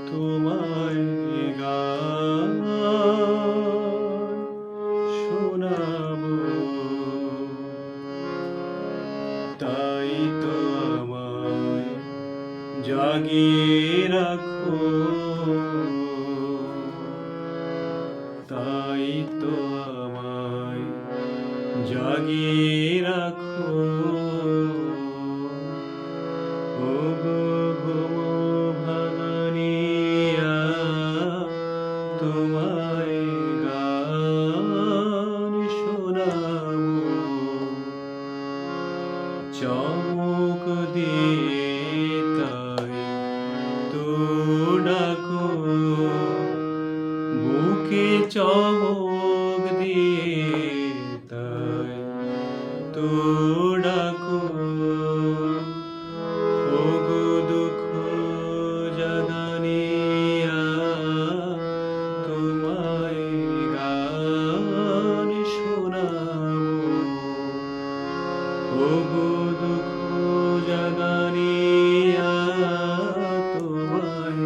তোমায় গান শোনাবো, তাই তো আমায় জাগিয়ে রাখো, তাই তো আমায় জাগিয়ে রাখো। ওগো ঘুমোভাঙানিয়া, তোমায় গান শোনাবো, চমক দিয়ে তাই তো ডাকো, বুকে চমক দিয়ে তাই তো ডাকো। ওগো দুঃখ জাগানিয়া, তোমায় গান শোনাবো, ওগো দুঃখ জাগানিয়া, তোমায়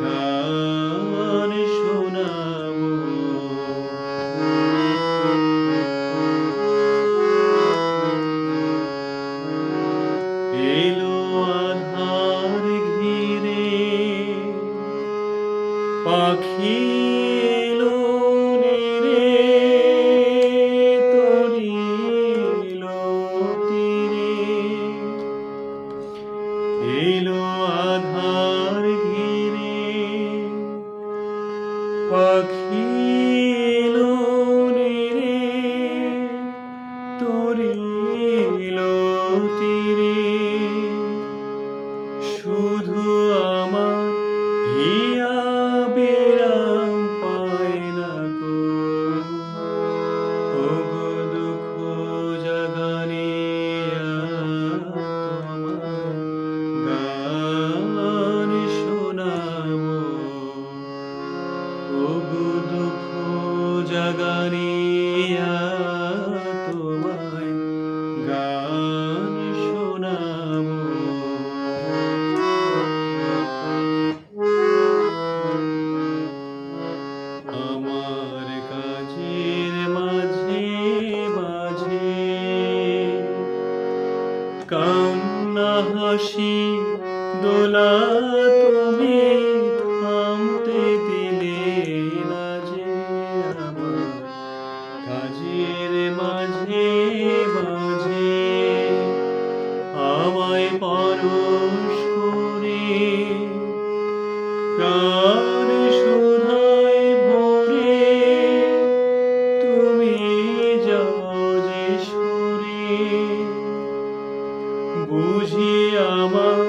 গান শোনাবো। এলো আধার ঘিরে, পাখি এলো নেড়ে, তরিল তীরে। এলো আধার ঘিরে, পাখি এলো নেড়ে, তরিল তীরে। শুধু আমার হিয়া বিরাম পায় না গো, ওগো দুঃখ জাগানিয়া, তোমায় গান শোনাবো, ওগো দুঃখ জাগানিয়া, তোমায় গান শোনাবো। আমার কাজের মাঝে মাঝে কান্না হাসি দোলা, তুমি থামতে দিলে না যে। আমার কাজের মাঝে মাঝে আমায় পরশ করে, প্রাণ সুধায় ভরে তুমি যাও যে সরে। বুঝি আমার